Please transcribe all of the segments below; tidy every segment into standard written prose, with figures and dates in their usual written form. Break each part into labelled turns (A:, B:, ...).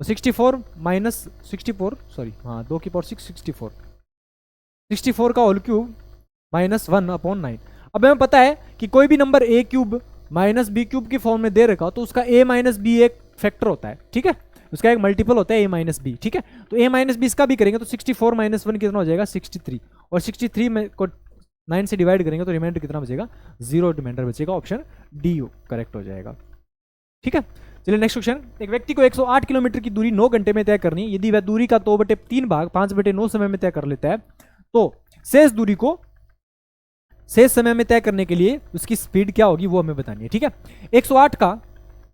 A: 64 minus 64, sorry हाँ 2 की power 6 64, 64 का होल क्यूब माइनस 1/9। अब हमें पता है कि कोई भी number a cube minus B cube की फॉर्म में दे रखा हो तो उसका a माइनस बी एक फैक्टर होता है, ठीक है, उसका एक मल्टीपल होता है a माइनस बी, ठीक है। तो a माइनस बी इसका भी करेंगे तो 64 माइनस 1 कितना हो जाएगा 63, और 63 में को 9 से डिवाइड करेंगे तो रिमाइंडर कितना बचेगा 0 रिमाइंडर बचेगा, ऑप्शन डी करेक्ट हो जाएगा, ठीक है। चलिए नेक्स्ट क्वेश्चन, एक व्यक्ति को 108 किलोमीटर की दूरी 9 घंटे में तय करनी है। यदि वह दूरी का 2/3 भाग 5/9 समय में तय कर लेता है तो शेष दूरी को शेष समय में तय करने के लिए उसकी स्पीड क्या होगी वो हमें बतानी है, ठीक है। 108 का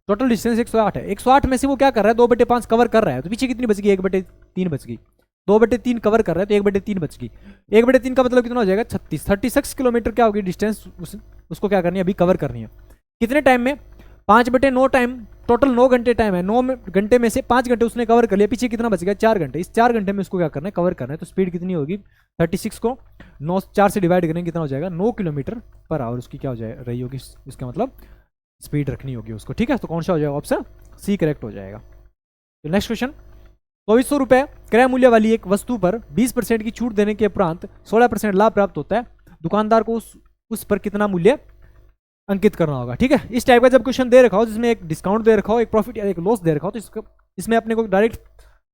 A: टोटल डिस्टेंस 108 है, 108 में से वो क्या कर रहा है 2/5 कवर कर रहा है, तो पीछे कितनी बच गई 1/3 बच गई, 2/3 कवर कर रहा है तो 1/3 बच गई, 1/3 का मतलब कितना हो जाएगा 36 किलोमीटर क्या होगी डिस्टेंस उसको क्या करनी है अभी कवर करनी है, कितने टाइम में 5/9 टाइम, टोटल 9 घंटे टाइम है, 9 घंटे में से 5 घंटे उसने कवर कर लिया, पीछे कितना बच गया 4 घंटे, इस 4 घंटे में उसको क्या करना है कवर करना है, तो स्पीड कितनी होगी 36 को 9 4 से डिवाइड करेंगे कितना हो जाएगा 9 किलोमीटर पर आवर उसकी क्या हो जाए रही होगी, इसका मतलब स्पीड रखनी होगी उसको, ठीक है। तो कौन सा हो जाएगा ऑप्शन सी करेक्ट हो जाएगा। तो नेक्स्ट क्वेश्चन, 2400 रुपये क्रय मूल्य वाली एक वस्तु पर 20% की छूट देने के उपरांत 16% लाभ प्राप्त होता है, दुकानदार को उस पर कितना मूल्य अंकित करना होगा, ठीक है। इस टाइप का जब क्वेश्चन दे रखा हो जिसमें एक डिस्काउंट दे रखा हो, एक प्रॉफिट या एक लॉस दे रखा हो, तो इसमें अपने को डायरेक्ट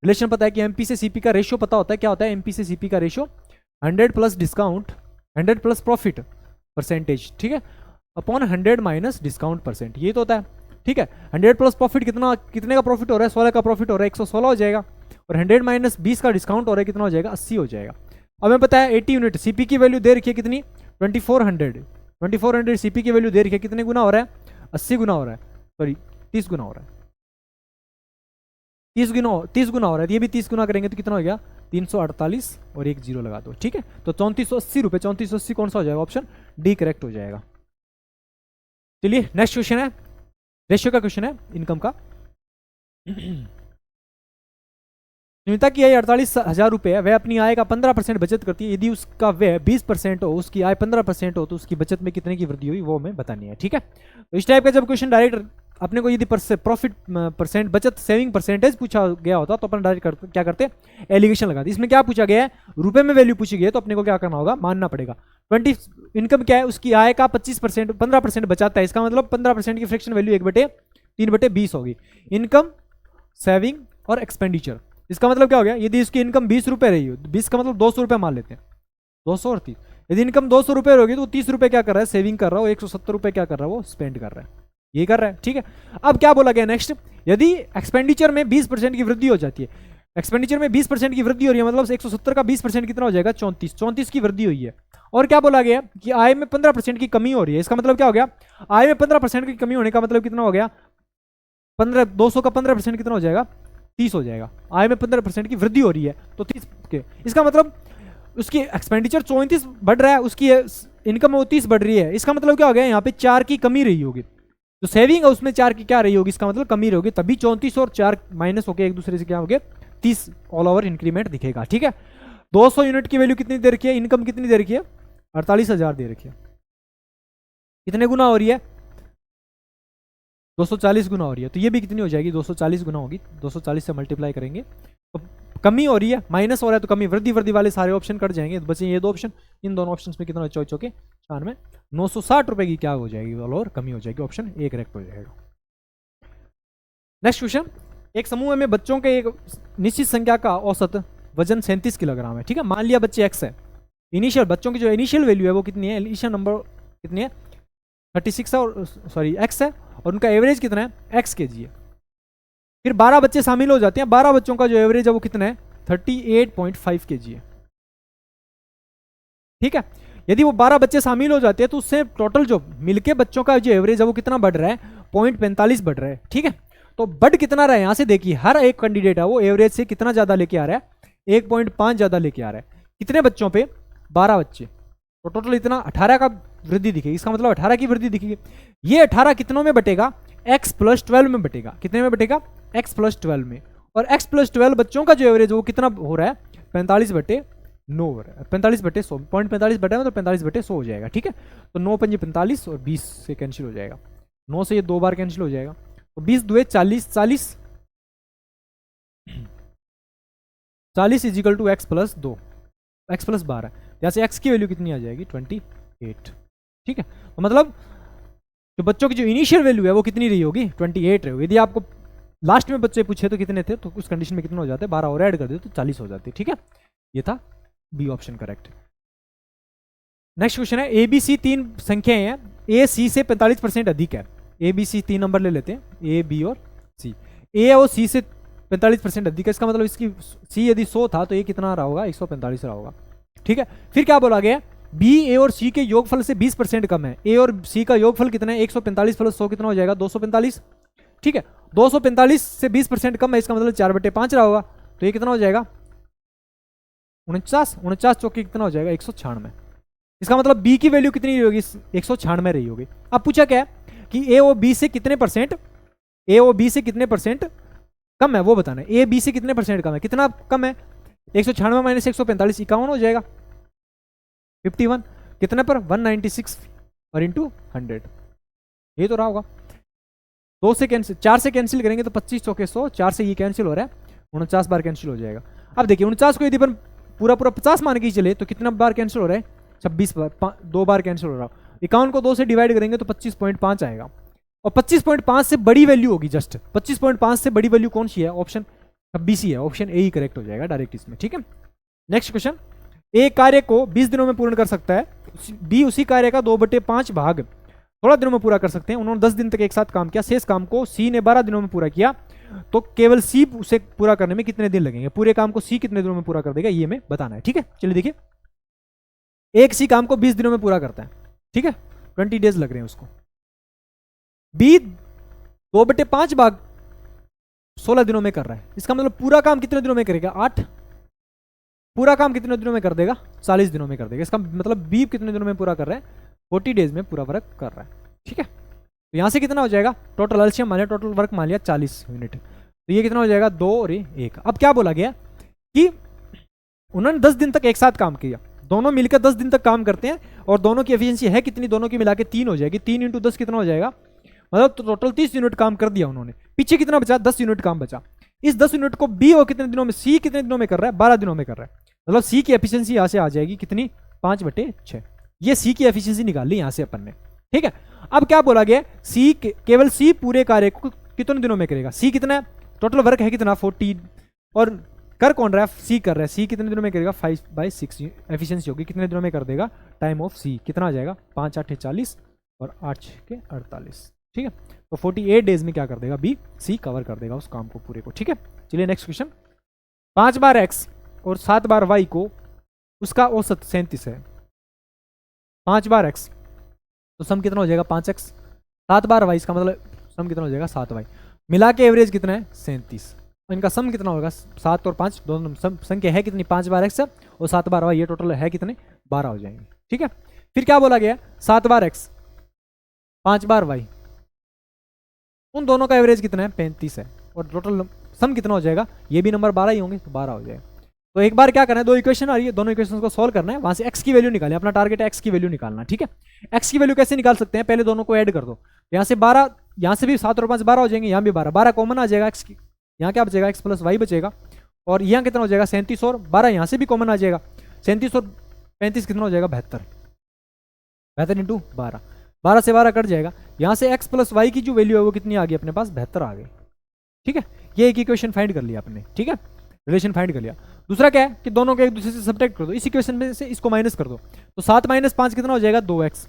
A: रिलेशन पता है कि एमपी से सीपी का रेशियो पता होता है, क्या होता है एमपी से सीपी का ratio 100 plus discount 100 plus profit percentage, ठीक है, अपॉन 100 माइनस डिस्काउंट परसेंट, ये तो होता है, ठीक है। 100 प्लस प्रॉफिट कितने का प्रॉफिट हो रहा है 16 का प्रॉफिट हो रहा है 116 हो जाएगा, और 100 माइनस 20 का डिस्काउंट हो रहा है कितना हो जाएगा 80 हो जाएगा। अब हमें पता है 80 यूनिट सीपी की वैल्यू दे रखी है कितनी 2400 सीपी की वैल्यू दे रखी है, कितने गुना हो रहा है 80 गुना हो रहा है, सॉरी 30 गुना हो रहा है, 30 गुना हो रहा है, ये भी 30 गुना करेंगे तो कितना हो गया 348 और एक जीरो लगा दो, ठीक है। तो 3480 रुपये, 3480 कौन सा हो जाएगा ऑप्शन डी करेक्ट हो जाएगा। चलिए नेक्स्ट क्वेश्चन है, रेशियो का क्वेश्चन है इनकम का। सुनीता की आय 48,000 रुपये है, वह अपनी आय का 15% बचत करती है, यदि उसका व्यय 20% हो उसकी आय 15% हो तो उसकी बचत में कितने की वृद्धि हुई वो हमें बतानी है, ठीक है। तो इस टाइप का जब क्वेश्चन डायरेक्ट अपने को यदि प्रॉफिट परसेंट बचत सेविंग परसेंटेज पूछा गया होता तो अपन डायरेक्ट क्या करते एलिगेशन लगाते, इसमें क्या पूछा गया है रुपए में वैल्यू पूछी गई है तो अपने को क्या करना होगा मानना पड़ेगा। 20 इनकम क्या है उसकी आय का 25% 15% बचाता है, इसका मतलब 15% की फ्रैक्शन वैल्यू 1/3/20 होगी। इनकम सेविंग और एक्सपेंडिचर, इसका मतलब क्या हो गया यदि इसकी इनकम 20 रुपये रही हो 20 का मतलब 200 रुपये मान लेते हैं 200 और 30, यदि इनकम 200 रुपये होगी तो 30 रुपये क्या कर रहा है सेविंग कर रहा है, 170 रुपये क्या कर रहा है वो स्पेंड कर रहा है, ये कर रहा है, ठीक है। अब क्या बोला गया नेक्स्ट, यदि एक्सपेंडिचर में 20% की वृद्धि हो जाती है, एक्सपेंडिचर में 20% की वृद्धि हो रही है मतलब 170 का 20% कितना हो जाएगा 34 की वृद्धि हुई है। और क्या बोला गया कि आय में 15% की कमी हो रही है, इसका मतलब क्या हो गया आय में 15% की कमी होने का मतलब कितना हो गया 200 का 15% कितना हो जाएगा 30 हो जाएगा, आय में 15% की वृद्धि हो रही है तो 30 के, इसका मतलब उसकी एक्सपेंडिचर 34 बढ़ रहा है उसकी इनकम वो 30 बढ़ रही है, इसका मतलब क्या हो गया यहाँ पे 4 की कमी रही होगी, तो सेविंग है उसमें 4 की क्या रही होगी इसका मतलब कमी रही होगी, तभी 34 और 4 माइनस होकर एक दूसरे से क्या हो गया 30 ऑल ओवर इंक्रीमेंट दिखेगा, ठीक है। 200 यूनिट की वैल्यू कितनी दे रखी है, इनकम कितनी दे रखी है 48,000 दे रखी है, कितने गुना हो रही है 240 गुना हो रही है, तो ये भी कितनी हो जाएगी 240 गुना होगी, 240 से मल्टीप्लाई करेंगे तो कमी हो रही है माइनस हो रहा है तो कमी वृद्धि वाले सारे ऑप्शन कट जाएंगे, तो बचे ये दो ऑप्शन, इन दोनों ऑप्शन में कितना चौके 4 में 960 रुपए की क्या हो जाएगी और कमी हो जाएगी, ऑप्शन ए करेक्ट हो जाएगा। नेक्स्ट क्वेश्चन, एक समूह में बच्चों के एक निश्चित संख्या का औसत वजन 37 किलोग्राम है, ठीक है। मान लिया बच्चे एक्स है, इनिशियल बच्चों की जो इनिशियल वैल्यू है वो कितनी है, इनिशियल नंबर कितनी है 36 है और सॉरी एक्स है और उनका एवरेज कितना है एक्स kg है। फिर 12 बच्चे शामिल हो जाते हैं, 12 बच्चों का जो एवरेज है वो कितना है 38.5 kg है, ठीक है। यदि वो 12 बच्चे शामिल हो जाते हैं तो उससे टोटल जो मिलके बच्चों का जो एवरेज है वो कितना बढ़ रहा है 0.45 बढ़ रहा है, ठीक है। तो बढ़ कितना रहा है यहाँ से देखिए, हर एक कैंडिडेट है वो एवरेज से कितना ज्यादा लेके आ रहा है 1.5 ज्यादा लेके आ रहा है, कितने बच्चों पे 12 बच्चे, तो टोटल इतना 18 का वृद्धि दिखेगी, इसका मतलब 18 की वृद्धि दिखेगी। ये 18 कितनों में बटेगा x + 12 में बटेगा, कितने में बटेगा x + 12 में, और x + 12 बच्चों का जो एवरेज वो कितना हो रहा है 45/9 हो रहा है, 45/100 0.45 बटा मतलब 45/100 हो जाएगा, ठीक है। तो 9 × 45 और 20 से कैंसिल हो जाएगा, 9 से ये 2 बार कैंसिल हो जाएगा, तो 20 × 2 = 40, 40 40 is equal to x plus 2, x plus 12। यहाँ से एक्स की वैल्यू कितनी आ जाएगी 28। ठीक है, तो मतलब जो बच्चों की जो इनिशियल वैल्यू है वो कितनी रही होगी 28 रही होगी। यदि आपको लास्ट में बच्चे पूछे तो कितने थे, तो उस कंडीशन में कितने हो जाते, 12 और ऐड कर दे तो 40 हो जाती है। ठीक है, ये था B option correct. Next question है, ए बी सी तीन संख्याएं हैं, ए सी से 45% अधिक है। ए बी सी तीन नंबर ले लेते हैं, ए बी और सी। ए और सी से 45% अधिक है, इसका मतलब इसकी सी यदि 100 था तो ये कितना रहा होगा 145 रहा होगा। ठीक है, फिर क्या बोला गया, बी ए और सी के योगफल से 20% कम है। ए और सी का योगफल कितना है 145 प्लस 100 कितना हो जाएगा 245। ठीक है, 245 से 20% कम है, इसका मतलब 4/5 रहा होगा, तो ये कितना हो जाएगा 49। 49 चौके कितना हो जाएगा 196। इसका मतलब बी की वैल्यू कितनी रही होगी 196 रही होगी। अब पूछा क्या है कि ए और बी से कितने परसेंट, ए और बी से कितने परसेंट कम है वो बताना है। ए बी से कितने परसेंट कम है, कितना कम है 196 माइनस 145 51 हो जाएगा 51, कितने पर 196 और इंटू 100, ये तो रहा होगा। 2 से कैंसिल, 4 से कैंसिल करेंगे तो 25 चौके 100, 4 से ये कैंसिल हो रहा है 49 बार कैंसिल हो जाएगा। अब देखिए 49 को यदि अपन पूरा 50 मान के चले तो कितना बार कैंसिल हो रहा है 26 बार, 2 बार कैंसिल हो रहा है। 51 को 2 से डिवाइड करेंगे तो 25.5 आएगा, और 25.5 से बड़ी वैल्यू होगी जस्ट 25.5 से बड़ी वैल्यू कौन सी है, ऑप्शन 26 ही है, ऑप्शन ए ही करेक्ट हो जाएगा डायरेक्ट इसमें। ठीक है, नेक्स्ट क्वेश्चन, ए कार्य को 20 दिनों में पूर्ण कर सकता है, बी उसी कार्य का 2/5 भाग 16 दिनों में पूरा कर सकते हैं। उन्होंने 10 दिन तक एक साथ काम किया, शेष काम को सी ने 12 दिनों में पूरा किया, तो केवल सी उसे पूरा करने में कितने दिन लगेंगे, पूरे काम को सी कितने दिनों में पूरा कर देगा ये हमें बताना है। ठीक है, चलिए देखिए, एक सी काम को 20 दिनों में पूरा करता है, ठीक है 20 डेज लग रहे हैं उसको। बी 2/5 भाग 16 दिनों में कर रहा है, इसका मतलब पूरा काम कितने दिनों में करेगा 8, पूरा काम कितने दिनों में कर देगा 40 दिनों में कर देगा। इसका मतलब बी कितने दिनों में पूरा कर रहा है 40 डेज में पूरा वर्क कर रहा है। ठीक है, तो यहां से कितना हो जाएगा, टोटल एलसीएम मान लिया, टोटल वर्क मान लिया 40 यूनिट, तो ये कितना हो जाएगा 2 और 1। अब क्या बोला गया कि उन्होंने 10 दिन तक एक साथ काम किया, दोनों मिलकर 10 दिन तक काम करते हैं, और दोनों की एफिशिएंसी है कितनी, दोनों की मिला के 3 हो जाएगी, 3 इंटू 10 कितना हो जाएगा, मतलब तो टोटल 30 यूनिट काम कर दिया उन्होंने। पीछे कितना बचा 10 यूनिट काम बचा, इस 10 यूनिट को बी और कितने दिनों में, सी कितने दिनों में कर रहा है 12 दिनों में कर रहा है, मतलब सी की एफिशिएंसी यहां से आ जाएगी कितनी 5/6। ये सी की एफिशिएंसी निकाल ली यहां से अपन ने। ठीक है, अब क्या बोला गया, सी केवल सी पूरे कार्य को कितने दिनों में करेगा, सी कितना है, टोटल वर्क है कितना 40, और कर कौन रहा है सी कर रहा है, सी कितने दिनों में करेगा 5/6 एफिशिएंसी होगी, कितने दिनों में कर देगा, टाइम ऑफ सी कितना आ जाएगा 5 8 40 और 8 6 48। ठीक है, तो 48 डेज में क्या कर देगा बी सी कवर कर देगा उस काम को पूरे को। ठीक है, चलिए नेक्स्ट क्वेश्चन, 5 बार एक्स और 7 बार वाई को उसका औसत 37 है। 5 बार एक्स तो सम कितना हो जाएगा 5x, 7 बार वाई इसका मतलब सम कितना हो जाएगा 7y, मिला के एवरेज कितना है 37, इनका सम कितना होगा 7 और 5 दोनों संख्या है कितनी 5 बार x और 7 बार y, ये टोटल है कितने 12 हो जाएंगे। ठीक है, फिर क्या बोला गया 7 बार x 5 बार y, उन दोनों का एवरेज कितना है 35 है, और टोटल सम कितना हो जाएगा, ये भी नंबर 12 ही होंगे तो 12 हो जाएगा। तो एक बार क्या करना है, 2 इक्वेशन आ रही है, दोनों इक्वेशन को सॉल्व करना है, वहां से x की वैल्यू निकालें, अपना टारगेट है x की वैल्यू निकालना। ठीक है, x की वैल्यू कैसे निकाल सकते हैं, पहले दोनों को ऐड कर दो, यहाँ से 12, यहाँ से भी 7 और 5 12 हो जाएंगे, यहाँ भी 12 12 कॉमन आ जाएगा x की, यहाँ क्या बचेगा x प्लस वाई बचेगा, और यहाँ कितना हो जाएगा 37 और 12 यहाँ से भी कॉमन आ जाएगा, 37 और 35 कितना हो जाएगा 72, 72 इंटू 12, 12 से 12 कट जाएगा, यहाँ से x प्लस वाई की जो वैल्यू है वो कितनी आ गई अपने पास 72 आ गई। ठीक है, ये एक इक्वेशन फाइंड कर लिया आपने। ठीक है, रिलेशन फाइंड कर लिया। दूसरा क्या है कि दोनों को एक दूसरे से सब्ट्रैक्ट कर दो, इस इक्वेशन में से इसको माइनस कर दो, तो 7 - 5 कितना हो जाएगा 2x,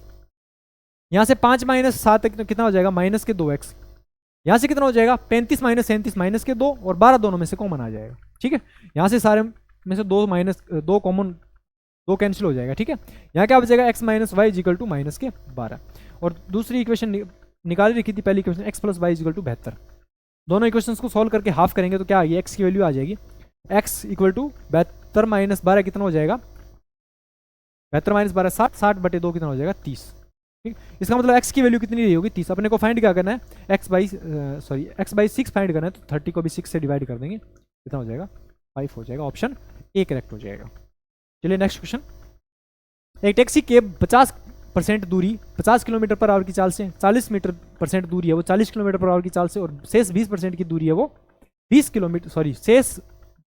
A: यहाँ से 5 - 7 कितना हो जाएगा माइनस के 2x, यहाँ से कितना हो जाएगा 35 - 37 माइनस के 2, और 12 दोनों में से कॉमन आ जाएगा। ठीक है, यहाँ से सारे में से 2 कॉमन 2 कैंसिल हो जाएगा। ठीक है, यहाँ क्या बचेगा x - y = माइनस के 12, और दूसरी इक्वेशन निकाली रखी थी पहली इक्वेशन x + y = 72, दोनों इक्वेशंस को सॉल्व करके हाफ करेंगे तो क्या आ गया x की वैल्यू आ जाएगी x = 72 - 12 कितना हो जाएगा 72 - 12 60, 60/2 कितना हो जाएगा 30। ठीक, इसका मतलब x की वैल्यू कितनी रही होगी 30। अपने को फाइंड क्या करना है x/6 फाइंड करना है, तो 30 को भी 6 से डिवाइड कर देंगे, कितना हो जाएगा 5 हो जाएगा, ऑप्शन ए करेक्ट हो जाएगा। चलिए नेक्स्ट क्वेश्चन, एक टैक्सी केब 50% दूरी 50 km/h की चाल से, 40% दूरी है वो 40 km/h की चाल से, और शेष 20% की दूरी है वो 20 किलोमीटर शेष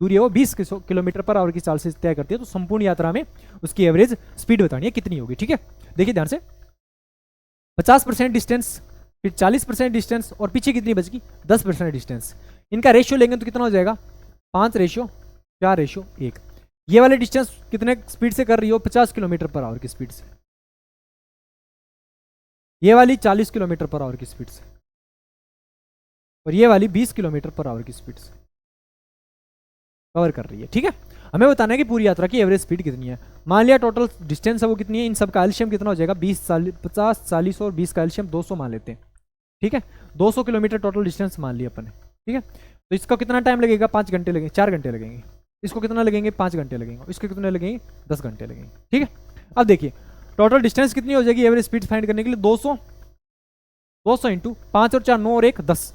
A: दूरी है वो 20 किलोमीटर पर आवर की चाल से तय करती है, तो संपूर्ण यात्रा में उसकी एवरेज स्पीड बतानी है कितनी होगी। ठीक है, देखिए ध्यान से, 50% डिस्टेंस, फिर 40% डिस्टेंस, और पीछे कितनी बचगी 10% डिस्टेंस। इनका रेशियो लेंगे तो कितना हो जाएगा 5:4:1। ये वाले डिस्टेंस कितने स्पीड से कर रही हो 50 किलोमीटर पर आवर की स्पीड से, ये वाली 40 किलोमीटर पर आवर की स्पीड से, और ये वाली 20 किलोमीटर पर आवर की स्पीड से कवर कर रही है। ठीक है, हमें बताना है कि पूरी यात्रा की एवरेज स्पीड कितनी है। मान लिया टोटल डिस्टेंस है वो कितनी है, इन सब का एलसीएम कितना हो जाएगा 50, 40 और 20 का एलसीएम 200 मान लेते हैं। ठीक है, 200 किलोमीटर टोटल डिस्टेंस मान लिया अपन ने। ठीक है, तो इसका कितना टाइम लगेगा 5 घंटे लगेंगे, 4 घंटे लगेंगे। इसको कितना लगेंगे 5 घंटे लगेंगे, इसके कितने लगेंगे 10 घंटे लगेंगे। ठीक है, अब देखिए टोटल डिस्टेंस कितनी हो जाएगी एवरेज स्पीड फाइंड करने के लिए, 200 इंटू 5 और 4 9 और 1 10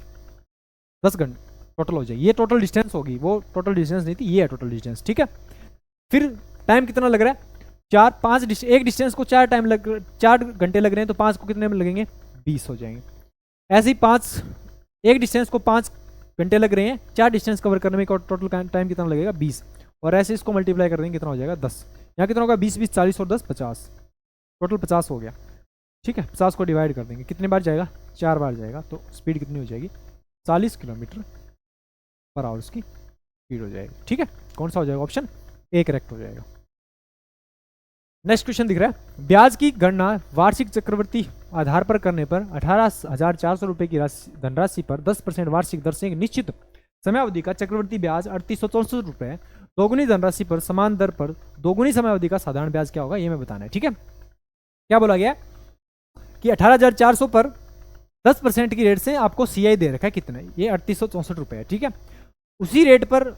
A: घंटे टोटल हो जाएगी। ये टोटल डिस्टेंस होगी, वो टोटल डिस्टेंस नहीं थी, ये है टोटल डिस्टेंस। ठीक है, फिर टाइम कितना लग रहा है 4 एक डिस्टेंस को 4 घंटे लग रहे हैं, तो 5 को कितने में लगेंगे 20 हो जाएंगे। ऐसे ही एक डिस्टेंस को 5 घंटे लग रहे हैं, 4 डिस्टेंस कवर करने में टोटल टाइम कितना लगेगा 20, और ऐसे इसको मल्टीप्लाई कर देंगे कितना हो जाएगा 10। यहाँ कितना होगा 20 20 40 और 10 50, टोटल 50 हो गया। ठीक है, 50 को डिवाइड कर देंगे, कितने बार जाएगा 4 बार जाएगा, तो स्पीड कितनी हो जाएगी 40 किलोमीटर पर आवर की स्पीड हो जाएगी। ठीक है, कौन सा हो जाएगा ऑप्शन ए करेक्ट हो जाएगा। नेक्स्ट क्वेश्चन दिख रहा है, ब्याज की गणना वार्षिक चक्रवृद्धि आधार पर करने पर 18,400 रुपए की धनराशि पर 10% वार्षिक दर से एक निश्चित समयावधि का चक्रवृद्धि ब्याज 3864 रुपए, दोगुनी धनराशि पर समान दर पर दोगुनी समयावधि का साधारण ब्याज क्या होगा ये मैं बताना है। ठीक है, क्या बोला गया कि 18,400 पर 10% की रेट से आपको सीआई दे रखा है कितना, ये 3864 रुपए है। ठीक है, उसी रेट पर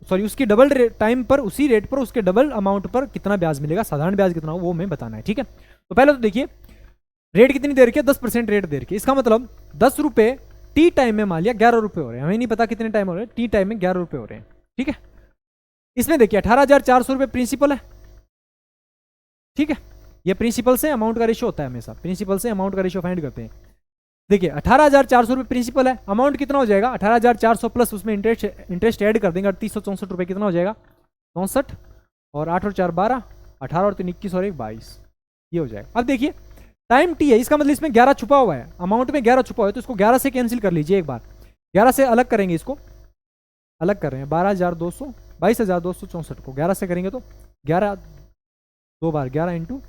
A: सॉरी उसकी डबल टाइम पर उसी रेट पर उसके डबल अमाउंट पर कितना ब्याज मिलेगा, साधारण ब्याज कितना हो वो मैं बताना है। ठीक है, तो पहले तो देखिए रेट कितनी दे रखी है 10% रेट दे रखी है, इसका मतलब 10 रुपए टी टाइम में मान लिया 11 रुपए हो रहे हैं, हमें नहीं पता कितने टाइम हो रहे हैं, टी टाइम में 11 रुपए हो रहे हैं। ठीक है, इसमें देखिए 18,400 रुपए प्रिंसिपल है। ठीक है, ये प्रिंसिपल से अमाउंट का रेशियो होता है, हमेशा प्रिंसिपल से अमाउंट का रेशियो फाइंड करते हैं। देखिए 18,400 रुपए प्रिंसिपल है, अमाउंट कितना हो जाएगा 18,400 प्लस उसमें इंटरेस्ट ऐड कर देंगे 3864 रुपए, कितना हो जाएगा 64 और 8 और 4 12, 18 और 3 21 और 1 22, ये हो जाएगा। अब देखिए टाइम टी है, इसका मतलब इसमें 11 छुपा हुआ है, अमाउंट में 11 छुपा हुआ है, तो इसको 11 से कैंसिल कर लीजिए एक बार, 11 से अलग करेंगे, इसको अलग कर रहे हैं 12,200 22,264 को 11 से करेंगे तो 11 दो बार 11 इंटू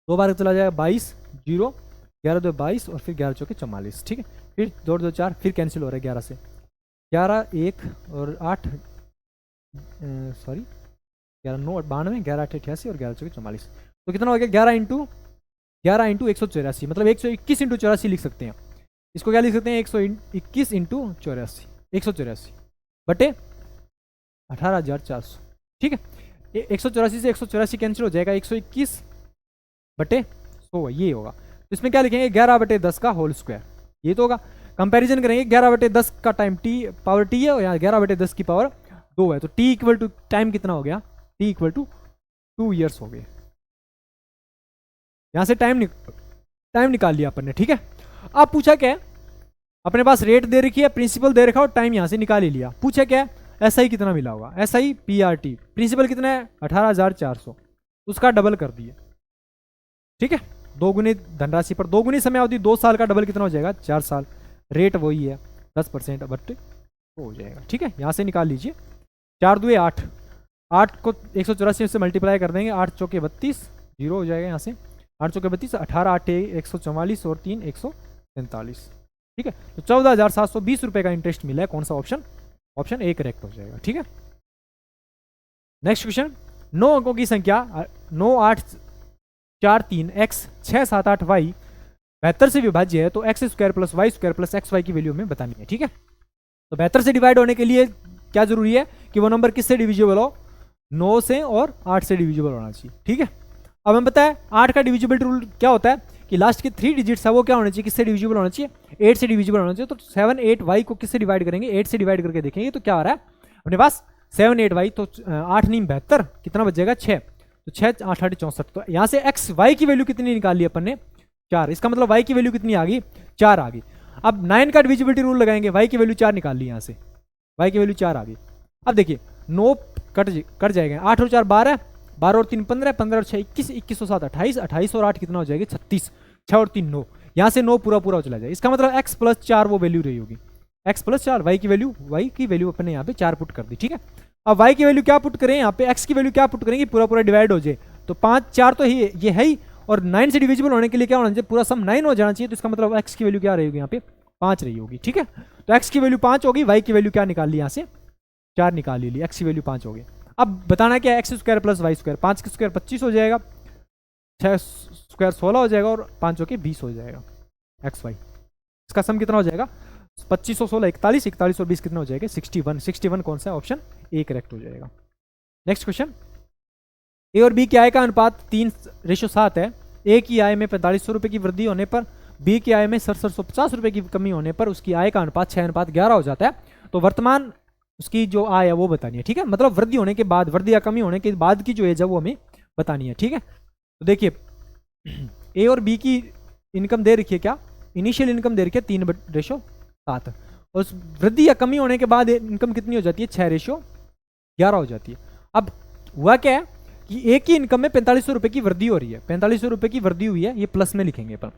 A: 2 बार चला जाएगा 22 0 11 2 22 और फिर 11 चौके 44। ठीक है, फिर 2 2 4 फिर कैंसिल हो रहा है 11 से, 11 1 और 8 सॉरी 11 9 92 11 8 88 और 11 चौके 44, तो कितना हो गया 11 इंटू 184, मतलब 121 इंटू 84 लिख सकते हैं। इसको क्या लिख सकते हैं 121 इंटू 84 184 बटे 18,400। ठीक है, 184 से 184 कैंसिल हो जाएगा, 121 बटे 100 ये होगा, तो इसमें क्या लिखेंगे 11 बटे 10 का होल स्क्वायर, ये तो होगा। कंपैरिजन करेंगे 11 बटे 10 का टाइम टी पावर टी है और यहाँ 11 बटे 10 की पावर 2 है, तो टी इक्वल टू टाइम कितना हो गया, टी इक्वल टू 2 ईयर्स हो गए। यहाँ से टाइम निकाल लिया अपन ने। ठीक है, अब पूछा क्या है, अपने पास रेट दे रखी है, प्रिंसिपल दे रखा और टाइम यहाँ से निकाल ही लिया। पूछा क्या है एसआई कितना मिला होगा, एसआई पीआरटी प्रिंसिपल कितना है 18,400, उसका डबल कर दिए। ठीक है, दोगुनी धनराशि पर दोगुनी समयावधि 2 साल का डबल कितना हो जाएगा 4 साल, रेट वही है 10% बट हो जाएगा। ठीक है, यहाँ से निकाल लीजिए 4 2 8, 8 को 184 से मल्टीप्लाई कर देंगे, 8 चौके 32 जीरो हो जाएगा, यहाँ से 8 चौके 32 18 8 144 और 3 143। ठीक है, तो 14,720 रुपए का इंटरेस्ट मिला है, कौन सा ऑप्शन, ऑप्शन ए करेक्ट हो जाएगा। ठीक है, नेक्स्ट क्वेश्चन, 9 अंकों की संख्या 9 8 4 3 x 6 7 8 y 72 से विभाज्य है, तो x square plus y square plus x y की वैल्यू हमें बतानी है। ठीक है, तो 72 से डिवाइड होने के लिए क्या जरूरी है कि वो नंबर किससे डिविजिबल हो, 9 से और 8 से डिविजिबल होना चाहिए। ठीक है, अब हमें पता है 8 का डिविजिबिलिटी रूल क्या होता है कि लास्ट के 3 डिजिट्स है वो क्या होना चाहिए, किससे डिविजिबल होना चाहिए, 8 से डिविजिबल होना चाहिए। तो 7 8 y को किससे डिवाइड करेंगे, 8 से डिवाइड करके देखेंगे तो क्या आ रहा है अपने पास 7 8 y, तो 8 9 72 कितना बच जाएगा 6, तो 6 8 8 64। तो यहाँ से एक्स वाई की वैल्यू कितनी निकाल ली अपन ने 4, इसका मतलब y की वैल्यू कितनी आ गई 4 आ गई। अब 9 का डिविजिबिलिटी रूल लगाएंगे, y की वैल्यू 4 निकाल ली, यहाँ से y की वैल्यू 4 आ गई, अब देखिए 9 कट जाएगा, 8 और 4 12, 12 और 3 15, 15 और 6 21, 21 और 7 28, 28 और 8 कितना हो जाएगी 36, 6 और 3 9, यहाँ से 9 पूरा पूरा चला जाए। इसका मतलब x प्लस 4 वो वैल्यू रही होगी, x प्लस 4, y की वैल्यू अपने यहाँ पे 4 पुट कर दी, ठीक है। अब y की वैल्यू क्या पुट करें यहाँ पे, x की वैल्यू क्या पुट करेंगे, पूरा पूरा डिवाइड हो जाए तो 5 4 तो ये है ही, और 9 से डिविजिबल होने के लिए क्या होना चाहिए, पूरा सम 9 हो जाना चाहिए, तो इसका मतलब x की वैल्यू क्या रहेगी यहाँ पे 5 रही होगी, ठीक है। तो x की वैल्यू 5 होगी, y की वैल्यू क्या निकाल ली यहाँ से 4 निकाल ली, x की वैल्यू 5 होगी। अब बताना क्या है, x square plus y square, 5 का स्क्वायर 25 हो जाएगा, 6 स्क्वायर 16 हो जाएगा, और 5 होके 20 हो जाएगा एक्स वाई। इसका सम कितना हो जाएगा 25 और 16 41, 41 और 20 कितना हो जाएगा 61, 61 कौन सा ऑप्शन ए करेक्ट हो जाएगा। नेक्स्ट क्वेश्चन, ए और बी की आय का अनुपात 3:7 है। ए की आय में 4500 रुपये की वृद्धि होने पर बी की आय में 6750 रुपये की कमी होने पर उसकी आय का अनुपात 6:11 हो जाता है। तो वर्तमान उसकी जो आय है वो बतानी है, ठीक है, मतलब वृद्धि होने के बाद, वृद्धि या कमी होने के बाद की जो एज है वो हमें बतानी है, ठीक है। तो देखिए ए और बी की इनकम दे रखी है, क्या इनिशियल इनकम दे रखी है 3:7, और उस वृद्धि या कमी होने के बाद इनकम कितनी हो जाती है 6:11 हो जाती है। अब हुआ क्या है कि ए की इनकम में 4500 रुपये की वृद्धि हो रही है, 4500 रुपये की वृद्धि हुई है, ये प्लस में लिखेंगे अपन।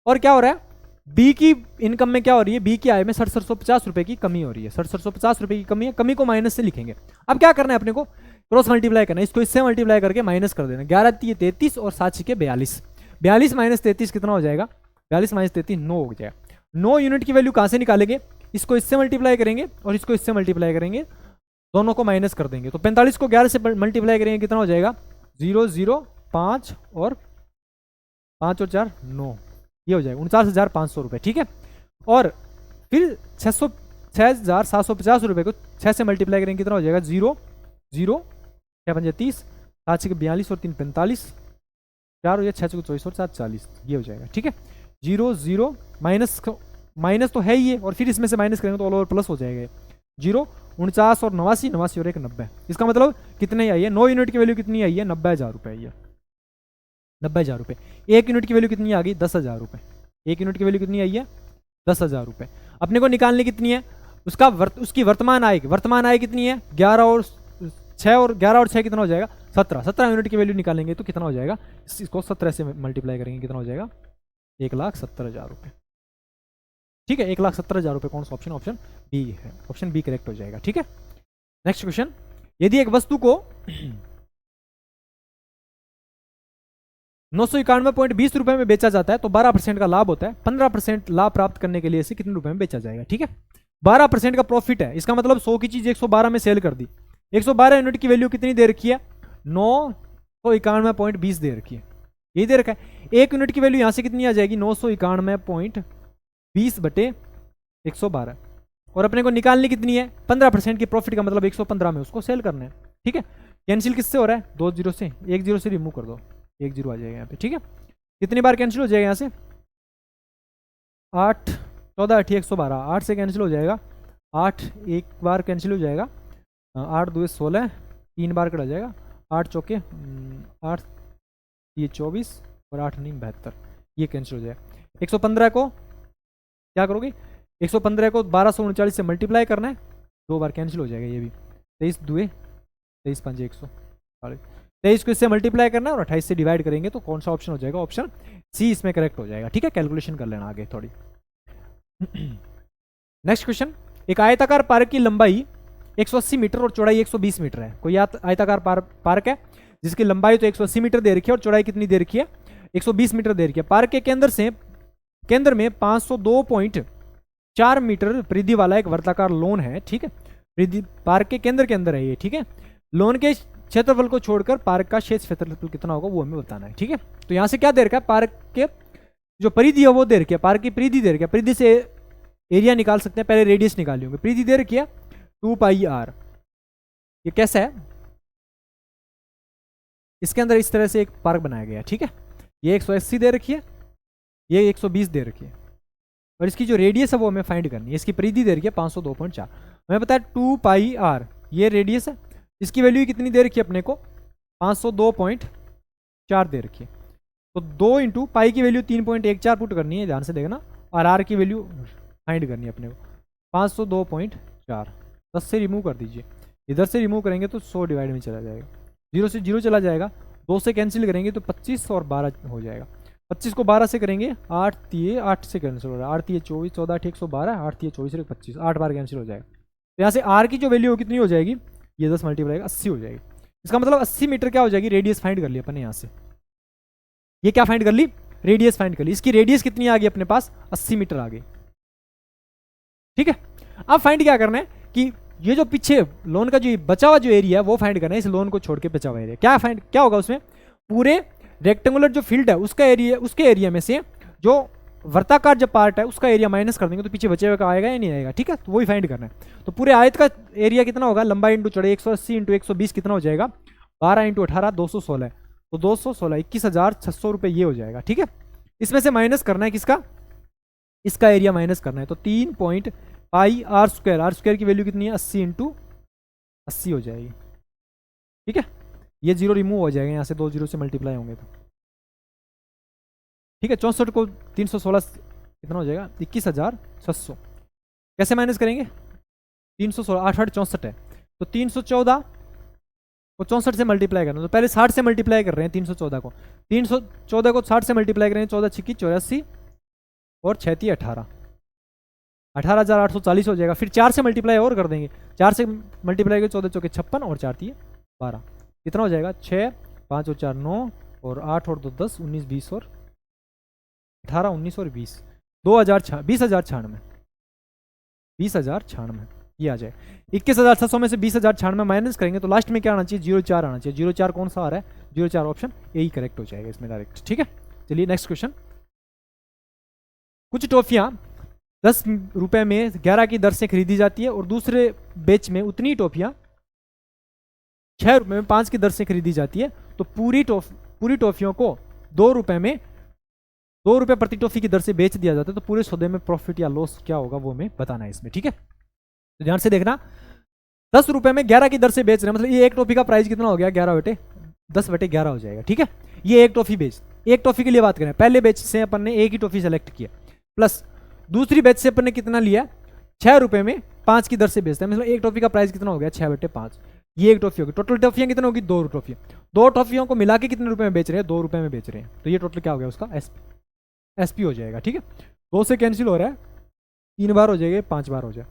A: और क्या हो रहा है बी की इनकम में क्या हो रही है, बी की आय में 6750 रुपये की कमी हो रही है, 6750 रुपये की कमी है, कमी को माइनस से लिखेंगे। अब क्या करना है अपने को, क्रॉस मल्टीप्लाई करना है, इसको इससे मल्टीप्लाई करके माइनस कर देना, 11 3 33 और 7 6 42, 42 माइनस 33 कितना हो जाएगा, 42 माइनस 33 9 हो जाएगा। 9 यूनिट की वैल्यू कहाँ से निकालेंगे, इसको इससे मल्टीप्लाई करेंगे और इसको इससे मल्टीप्लाई करेंगे, दोनों को माइनस कर देंगे, तो 45 को 11 से मल्टीप्लाई करेंगे कितना हो जाएगा 0 0 5 और 4 9, ये हो जाएगा 49,500 रुपये, ठीक है। और फिर 6,750 रुपये को 6 से मल्टीप्लाई करेंगे कितना हो जाएगा 0 0 6 5 30, 7 6 42 और 3 45, 4 हो जाएगा 6 24 और 7 40, ये हो जाएगा, ठीक है। 0 0 माइनस तो है ही है, और फिर इसमें से माइनस करेंगे तो ऑल ओवर प्लस हो जाएगा, 0 49 और 89, 89 और 1 90, इसका मतलब कितने आई है, 9 यूनिट की वैल्यू कितनी आई है 90,000 रुपये आई है, 90,000 रुपये। 1 यूनिट की वैल्यू कितनी आ गई 10,000 रुपये, 1 यूनिट की वैल्यू कितनी आई है 10,000 रुपये। अपने को निकालनी कितनी है, उसकी वर्तमान आय कितनी है 11 और 6 कितना हो जाएगा 17 यूनिट की वैल्यू निकालेंगे तो कितना हो जाएगा, इसको 17 से मल्टीप्लाई करेंगे कितना हो जाएगा 1,70,000 रुपये, ठीक है। 1,70,000 रुपये कौन सा ऑप्शन, ऑप्शन बी है, ऑप्शन बी करेक्ट हो जाएगा, ठीक है। नेक्स्ट क्वेश्चन, यदि एक वस्तु को 991.20 रुपए में बेचा जाता है तो 12% का लाभ होता है, 15% लाभ प्राप्त करने के लिए इसे कितने रुपए में बेचा जाएगा, ठीक है। 12% का प्रॉफिट है, इसका मतलब 100 की चीज 112 में सेल कर दी, 112 यूनिट की वैल्यू कितनी दे रखी है 991.20 दे रखी है, ये दे रखा है। 1 यूनिट की वैल्यू यहां से कितनी आ जाएगी 991.20 बटे 112, और अपने को निकालनी कितनी है 15% की प्रॉफिट का मतलब 115 में उसको सेल करना है, ठीक है। कैंसिल किससे हो रहा है 2 0 से, 1 0 से रिमूव कर दो, 1 0 आ जाएगा यहाँ पे, ठीक है। कितनी बार कैंसिल हो जाएगा यहाँ से 8 14 8 112, 8 से कैंसिल हो जाएगा, 8 एक बार कैंसिल हो जाएगा, 8 2 16, 3 बार कटा जाएगा, 8 चौके 8 ये 24 और 8 9 72, ये कैंसिल हो जाएगा। 115 को क्या करोगे 115 को 1239 से मल्टीप्लाई करना है, 2 बार कैंसिल हो जाएगा, ये भी 23 2 23 5 140, 23 को इससे मल्टीप्लाई करना है और 28 से डिवाइड करेंगे तो कौन सा ऑप्शन हो जाएगा, ऑप्शन सी इसमें करेक्ट हो जाएगा, ठीक है। कैलकुलेशन कर लेना आगे थोड़ी। नेक्स्ट क्वेश्चन, एक आयताकार पार्क की लंबाई 180 मीटर और चौड़ाई 120 मीटर है। कोई आयताकार पार्क है जिसकी लंबाई तो 180 मीटर दे रखी है और चौड़ाई कितनी दे रखी है 120 मीटर दे रखी है। पार्क के केंद्र में 502.4 मीटर परिधि वाला एक वर्ताकार लोन है, ठीक है। परिधि पार्क के केंद्र के अंदर है ये, ठीक है। लोन के क्षेत्रफल को छोड़कर पार्क का शेष क्षेत्रफल कितना होगा वो हमें बताना है, ठीक है। तो यहां से क्या दे रखा है, पार्क के जो परिधि है वो दे रखी है, पार्क की परिधि दे रखी है, परिधि से एरिया निकाल सकते हैं, पहले रेडियस निकाली होंगे। परिधि दे रखी है 2πr, ये कैसा है, इसके अंदर इस तरह से एक पार्क बनाया गया है, ठीक है। ये 180 दे रखी है, ये 120 दे रखी है, और इसकी जो रेडियस है वो हमें फाइंड करनी है। इसकी परिधि दे रखी है 502.4, हमें पता है 2πr ये रेडियस है, इसकी वैल्यू कितनी दे रखी है अपने को 502.4 दे रखी है। तो 2 इंटू पाई की वैल्यू 3.14 पुट करनी है, ध्यान से देखना, और आर की वैल्यू फाइंड करनी है अपने को 502.4, 10 से रिमूव कर दीजिए, इधर से रिमूव करेंगे तो 100 डिवाइड में चला जाएगा, 0 से 0 चला जाएगा, 2 से कैंसिल करेंगे तो 25 और 12 हो जाएगा। 25 को 12 से करेंगे 8 3 8 से कैंसिल हो रहा है, 8 3 24 14 8 112, 8 3 24 25, 8 बार कैंसिल हो जाएगा। तो यहाँ से आर की जो वैल्यू हो कितनी हो जाएगी, ये 10 मल्टीप्लाई 80 हो जाएगी। इसका मतलब 80 मीटर क्या हो जाएगी, रेडियस फाइंड कर लिया अपन ने यहाँ से। ये क्या फाइंड कर ली, रेडियस फाइंड कर ली। इसकी रेडियस कितनी आ गई अपने पास, 80 मीटर आ गई। ठीक है, अब फाइंड क्या करना है कि ये जो पीछे लोन का जो बचा हुआ जो एरिया है वो फाइंड करना है, इस लोन को छोड़ के बचा हुआ एरिया क्या फाइंड क्या होगा उसमें, पूरे रेक्टेंगुलर जो फील्ड है उसका एरिया, उसके एरिया में से जो वर्ताकार जो पार्ट है उसका एरिया माइनस कर देंगे तो पीछे बचे हुए का आएगा या नहीं आएगा। ठीक है, तो वही फाइंड करना है। तो पूरे आयत का एरिया कितना होगा, लंबाई इंटू चौड़ाई 180 इंटू 120 कितना हो जाएगा, 12 इंटू 18 216, तो 216 21,600 रुपये ये हो जाएगा। ठीक है, इसमें से माइनस करना है किसका, इसका एरिया माइनस करना है। तो 3 पॉइंट पाई आर स्क्वायर की वैल्यू कितनी है, 80 इंटू 80 हो जाएगी। ठीक है, ये जीरो रिमूव हो जाएगा यहाँ से, 2 जीरो से मल्टीप्लाई होंगे तो। ठीक है, 64 को 316 कितना हो जाएगा, 21,600। कैसे माइनस करेंगे, 316 8 8 64 है, तो 314 को 64 से मल्टीप्लाई करना, तो पहले 60 से मल्टीप्लाई कर रहे हैं 314 को, 314 को 60 से मल्टीप्लाई कर रहे हैं, 14 छिक्की 84 और 6 18, 18,840 हो जाएगा। फिर 4 से मल्टीप्लाई और कर देंगे, 4 से मल्टीप्लाई कर 14 चौके 56 और 4 3 12, कितना हो जाएगा, 6 5 और 4 9 और 8 और 2 10 19 20 और 18 19 और 20, 20,096 20,096 ये आ जाए। 21,600 में से 20,096 माइनस करेंगे तो लास्ट में क्या आना चाहिए, 04 आना चाहिए। 04 कौन सा आ रहा है, 04 ऑप्शन यही करेक्ट हो जाएगा इसमें डायरेक्ट। ठीक है, चलिए नेक्स्ट क्वेश्चन। कुछ टॉफियां 10 रुपए में 11 की दर से खरीदी जाती है और दूसरे बेच में उतनी टॉफियां 6 रुपए में 5 की दर से खरीदी जाती है। तो पूरी टॉफियों को 2 रुपए में 2 रुपए प्रति टॉफी की दर से बेच दिया जाता है। तो पूरे सौदे में प्रॉफिट या लॉस क्या होगा वो हमें बताना है इसमें। ठीक है, तो ध्यान से देखना, 10 रुपए में 11 की दर से बेच रहे हैं, मतलब ये एक टॉफी का प्राइस कितना हो गया, 10/11 हो जाएगा। ठीक है, ये एक टॉफी बेच, एक टॉफी के लिए बात करें, पहले बेच से अपन ने एक ही टॉफी सेलेक्ट किया, प्लस दूसरी बेच से अपन ने कितना लिया, 6 रुपए में 5 की दर से बेचता है, मतलब एक टॉफी का प्राइस कितना हो गया, 6/5। ये एक टॉफी होगी, टोटल टॉफियां कितनी होगी, 2 टॉफियां, 2 टॉफियों को मिला के कितने रुपए में बेच रहे हैं, 2 रुपए में बेच रहे हैं। तो ये टोटल क्या हो गया उसका, एसपी हो जाएगा। ठीक है, 2 से कैंसिल हो रहा है, 3 बार हो जाएगा, 5 बार हो जाए,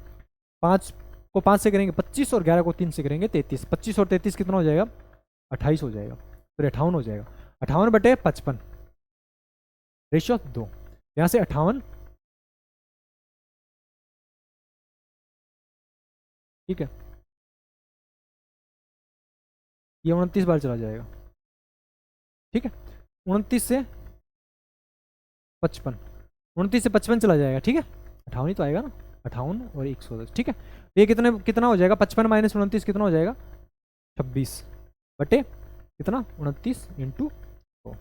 A: 5 को 5 से करेंगे 25 और 11 को 3 से करेंगे 33, 25 और 33 कितना हो जाएगा, 28 हो जाएगा, फिर 58 हो जाएगा, 58/55 रेशियो 2, यहाँ से 58। ठीक है, ये 29 बार चला जाएगा। ठीक है, 29 से 55, 29 से 55 चला जाएगा। ठीक है, 58 ही तो आएगा ना, 58 और 110। ठीक है, तो ये कितना हो जाएगा, 55 माइनस 29 कितना हो जाएगा, 26 बटे कितना 29 इंटू 2,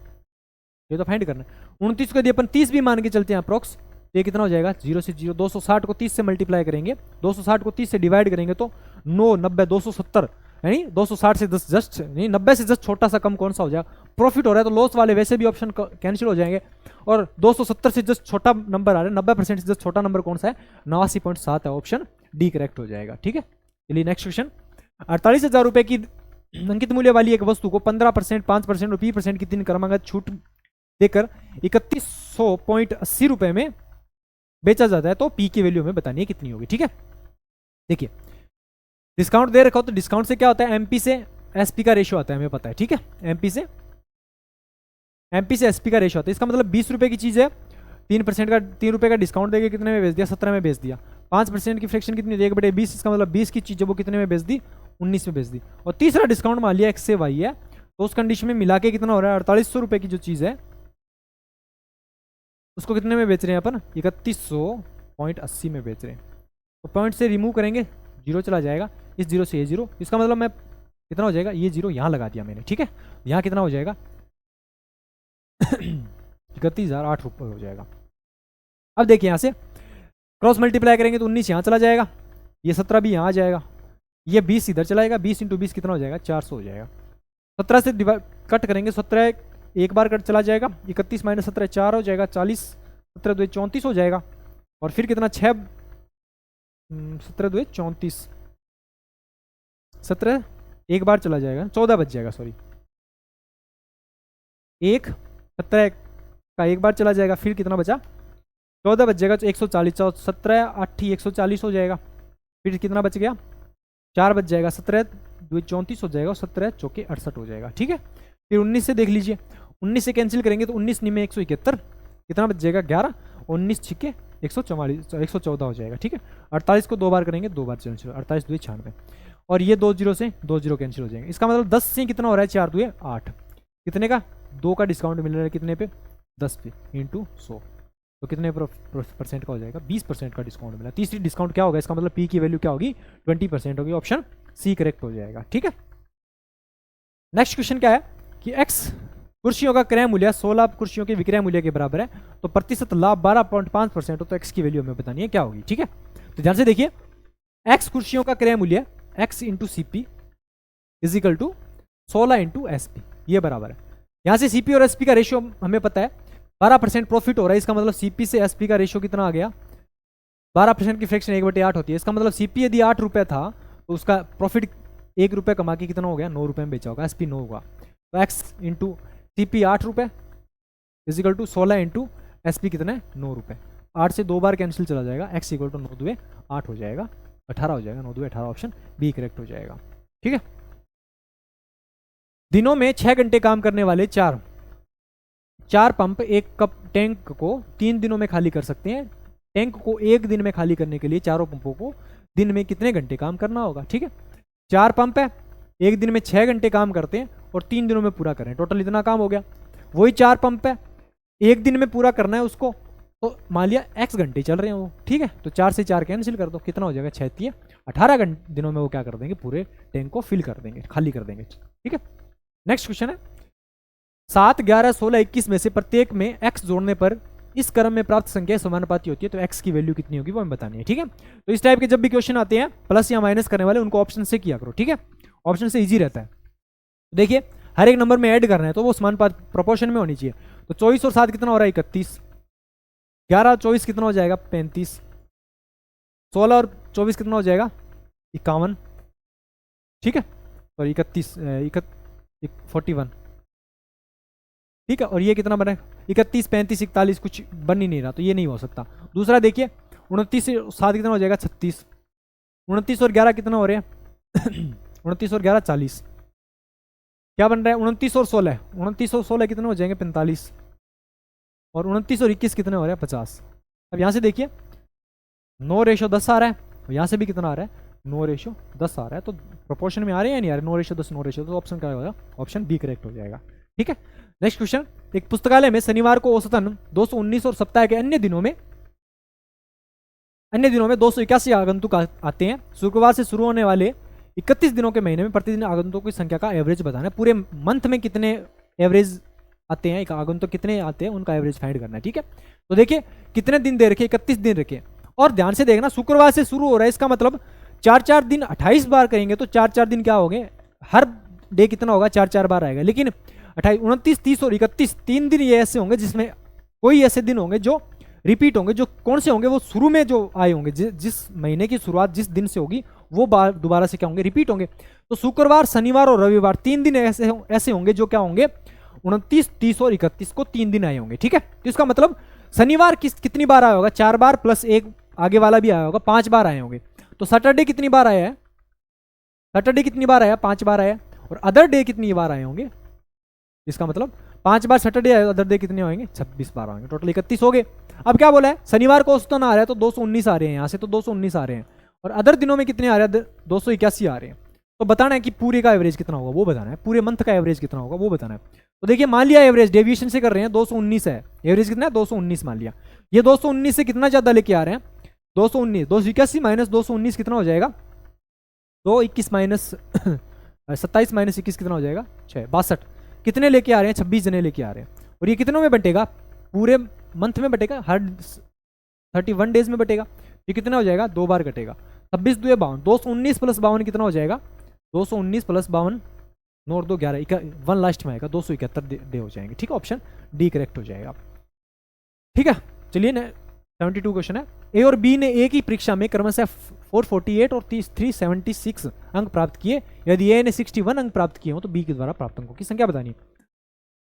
A: ये तो फाइंड करना है। 29 को यदि अपन 30 भी मान के चलते हैं अप्रोक्स, तो ये कितना हो जाएगा, 0 से 0, 260 को 30 से मल्टीप्लाई करेंगे, 260 को 30 से डिवाइड करेंगे तो 9 90 270, यानी 260 से 10 जस्ट नहीं 90 से जस्ट छोटा सा कम कौन सा हो जाएगा, प्रॉफिट हो रहा है, तो लॉस वाले वैसे भी ऑप्शन कैंसिल हो जाएंगे। और 270 से जस्ट छोटा नंबर आ रहा है, 90% से जस्ट छोटा नंबर कौन सा है, 89.7 है, ऑप्शन डी करेक्ट हो जाएगा। ठीक है, चलिए नेक्स्ट क्वेश्चन। 48,000 रुपए की अंकित मूल्य वाली एक वस्तु को 15%, 5% और 20% की 3 क्रमागत छूट देकर 3180.80 रुपए में बेचा जाता है, तो पी की वैल्यू हमें बतानी है कितनी होगी। ठीक है, देखिए डिस्काउंट दे रखा हो तो डिस्काउंट से क्या होता है, एमपी से एसपी का रेशियो आता है, हमें पता है। ठीक है, एमपी से एसपी का रेशियो आता है। इसका मतलब 20 रुपए की चीज है, 3% का 3 रुपए का डिस्काउंट देके कितने में बेच दिया, 17 में बेच दिया। 5% की फ्रैक्शन कितनी, 1/20, इसका मतलब 20 की चीज है वो कितने में बेच दी, 19 में बेच दी। और तीसरा डिस्काउंट मान लिया एक्स से वाई है, तो उस कंडीशन में मिला के कितना हो रहा है, 4800 रुपए की जो चीज है उसको कितने में बेच रहे हैं अपन, 3100.80 में बेच रहे हैं। तो पॉइंट से रिमूव करेंगे, 0 चला जाएगा, इस 0 से ये 0, इसका मतलब मैं कितना हो जाएगा, ये 0 यहाँ लगा दिया मैंने। ठीक है, यहाँ कितना हो जाएगा 31,008 रुपये हो जाएगा। अब देखिए यहाँ से क्रॉस मल्टीप्लाई करेंगे तो 19 यहाँ चला जाएगा, ये 17 भी यहाँ आ जाएगा, ये 20 इधर चलाएगा, 20 इंटू 20 कितना हो जाएगा, 400 हो जाएगा। 17 से कट करेंगे, 17 एक बार कट चला जाएगा, 31 माइनस 17 4 हो जाएगा, 40 17 2 34 हो जाएगा, और फिर कितना 6 17 2 34 17 एक बार चला जाएगा, 14 बच जाएगा, सॉरी 1 17 का एक बार चला जाएगा, फिर कितना बचा 14 बच जाएगा, तो 140, 17 8 140 हो जाएगा, फिर कितना बच गया 4 बच जाएगा, 17 2 34 हो जाएगा और 17 चौके 68 हो जाएगा। ठीक है, फिर 19 से देख लीजिए, 19 से कैंसिल करेंगे तो 19 में 171 कितना बच जाएगा 11, 19 छिके 144 114 हो जाएगा। ठीक है, 48 को 2 बार करेंगे, 2 बार कैंसिल, 48 2 96 और ये 2 जीरो से 2 जीरो कैंसिल हो जाएंगे। इसका मतलब 10 से कितना हो रहा है 4 2 8, कितने का 2 का डिस्काउंट मिल रहा है कितने पे 10 पे इंटू 100, तो कितने परसेंट का हो जाएगा 20% का डिस्काउंट मिला। तीसरी डिस्काउंट क्या होगा, इसका मतलब पी की वैल्यू क्या होगी 20% होगी, ऑप्शन सी करेक्ट हो जाएगा। ठीक है, नेक्स्ट क्वेश्चन क्या है कि एक्स कुर्सियों का क्रय मूल्य 16 कुर्सियों के विक्रय मूल्य के बराबर है, तो प्रतिशत लाभ 12.5% हो, तो एक्स की वैल्यू हमें बतानी है क्या होगी। ठीक है, तो ध्यान से देखिए, एक्स कुर्सियों का क्रय मूल्य x into C P is equal to 16 into S P, ये बराबर है। यहाँ से सीपी और एसपी का रेशियो हमें पता है 12% प्रॉफिट हो रहा है, इसका मतलब सीपी से एसपी का रेशियो कितना आ गया 12% की फ्रैक्शन 1/8 होती है, इसका मतलब सीपी यदि 8 रुपये था तो उसका प्रॉफिट 1 रुपये कमा के कितना हो गया 9 रुपये में बेचा होगा, एसपी 9 होगा, तो एक्स इंटू सीपी 8 रुपये is equal to 16 into SP कितना है 9 रुपये, 8 से 2 बार कैंसिल चला जाएगा, एक्स इक्वल टू 9 2 8 हो जाएगा, 18 हो जाएगा, 9 2 18, ऑप्शन बी करेक्ट हो जाएगा। ठीक है, दिनों में 6 घंटे काम करने वाले चार पंप एक कप टैंक को 3 दिनों में खाली कर सकते हैं, टैंक को 1 दिन में खाली करने के लिए चारों पंपों को दिन में कितने घंटे काम करना होगा। ठीक है, 4 पंप है, एक दिन में 6 घंटे काम करते हैं और 3 दिनों में पूरा करें, टोटल इतना काम हो गया। वही 4 पंप है, एक दिन में पूरा करना है उसको, तो मान लिया x घंटे चल रहे हैं वो। ठीक है, तो 4 से 4 कैंसिल कर दो, कितना हो जाएगा 6 18 दिनों में वो क्या कर देंगे पूरे टैंक को फिल कर देंगे, खाली कर देंगे। ठीक है, नेक्स्ट क्वेश्चन है 7 11 16 21 में से प्रत्येक में x जोड़ने पर इस क्रम में प्राप्त संख्या समानुपाती होती है, तो x की वैल्यू कितनी होगी वो हमें बतानी है। ठीक है, तो इस टाइप के जब भी क्वेश्चन आते हैं प्लस या माइनस करने वाले उनको ऑप्शन से किया करो। ठीक है, ऑप्शन से इजी रहता है। देखिए हर एक नंबर में ऐड करना है तो वो समानुपात प्रोपोर्शन में होनी चाहिए, तो 24 और 7 कितना हो रहा है 31, 11 24 कितना हो जाएगा 35, 16 और 24 कितना हो जाएगा 51। ठीक है, और 31 41। ठीक है, और ये कितना बना 31 35 41, कुछ बन ही नहीं रहा, तो ये नहीं हो सकता। दूसरा देखिए 29 से 7 कितना हो जाएगा 36, 29 और 11 कितना हो रहे हैं 29 और 11 40, क्या बन रहा है 29 और 16, 29 और 16 कितने हो जाएंगे 45, और 29 और 21 कितने हो रहे हैं 50। अब यहाँ से देखिए 9:10 आ रहा है, और यहाँ से भी कितना आ रहा है 9:10 आ रहा है, तो प्रोपोर्शन में आ रहे हैं या नहीं आ रहे 9:10 9:10, तो ऑप्शन क्या होगा ऑप्शन बी करेक्ट हो जाएगा। ठीक है, नेक्स्ट क्वेश्चन, एक पुस्तकालय में शनिवार को औसतन 219 और सप्ताह के अन्य दिनों में 281 आगंतुक आते हैं। शुक्रवार से शुरू होने वाले 31 दिनों के महीने में प्रतिदिन आगंतुकों की संख्या का एवरेज बताना है। पूरे मंथ में कितने एवरेज आते हैं, एक आगंतुक कितने आते हैं उनका एवरेज फाइंड करना है। ठीक है, तो देखिए कितने दिन दे रखे 31 दिन रखे, और ध्यान से देखना शुक्रवार से शुरू हो रहा है, इसका मतलब 4 दिन 28 बार करेंगे तो 4 दिन क्या होंगे, हर डे कितना होगा 4 बार आएगा। लेकिन 28 29 30 और 31 3 दिन ये ऐसे होंगे जिसमें कोई ऐसे दिन होंगे जो रिपीट होंगे, जो कौन से होंगे वो शुरू में जो आए होंगे, जिस महीने की शुरुआत जिस दिन से होगी वो बार दोबारा से क्या होंगे रिपीट होंगे। तो शुक्रवार शनिवार और रविवार 3 दिन ऐसे होंगे जो क्या होंगे 29 30 और 31 को 3 दिन आए होंगे। ठीक है, तो इसका मतलब शनिवार कितनी बार आया होगा 4 बार प्लस एक आगे वाला भी आया होगा 5 बार आए होंगे। तो सैटरडे कितनी बार आया है, सैटरडे कितनी बार आया 5 बार आया, और अदर डे कितनी बार आए होंगे, इसका मतलब 5 बार सैटरडे आए, अदर डे कितने होंगे 26 बार आएंगे, टोटल 31 हो गए। अब क्या बोला है शनिवार को औसतन आ रहा है तो 219 आ रहे हैं यहाँ से, तो 219 आ रहे हैं, और अदर दिनों में कितने आ रहे हैं 281 आ रहे हैं। तो बताना है कि पूरे का एवरेज कितना होगा वो बताना है, पूरे मंथ का एवरेज कितना होगा वो बताना है। तो देखिए मान लिया एवरेज डेविएशन से कर रहे हैं 219 है, एवरेज कितना है 219 मान लिया, ये 219 से कितना ज्यादा लेके आ रहे हैं 219, 281 माइनस 219 कितना हो जाएगा 221 माइनस 27 माइनस 21 कितना हो जाएगा 6 62, कितने लेके आ रहे हैं 26 जने लेके आ रहे हैं, और ये कितनों में बटेगा पूरे मंथ में बटेगा, हर 31 डेज में बटेगा, ये कितना हो जाएगा 2 बार कटेगा, 26 2 52, 219 प्लस 52 कितना हो जाएगा 219 प्लस 52 9 और 2 11 1 लास्ट में आएगा 271 डे हो जाएंगे। ठीक है, ऑप्शन डी करेक्ट हो जाएगा। ठीक है, चलिए 72 क्वेश्चन है, ए और बी ने एक ही परीक्षा में क्रमशः 448 और 376 अंक प्राप्त किए। यदि ए ने 61 अंक प्राप्त किए हो तो बी के द्वारा प्राप्त अंकों की संख्या बतानी है।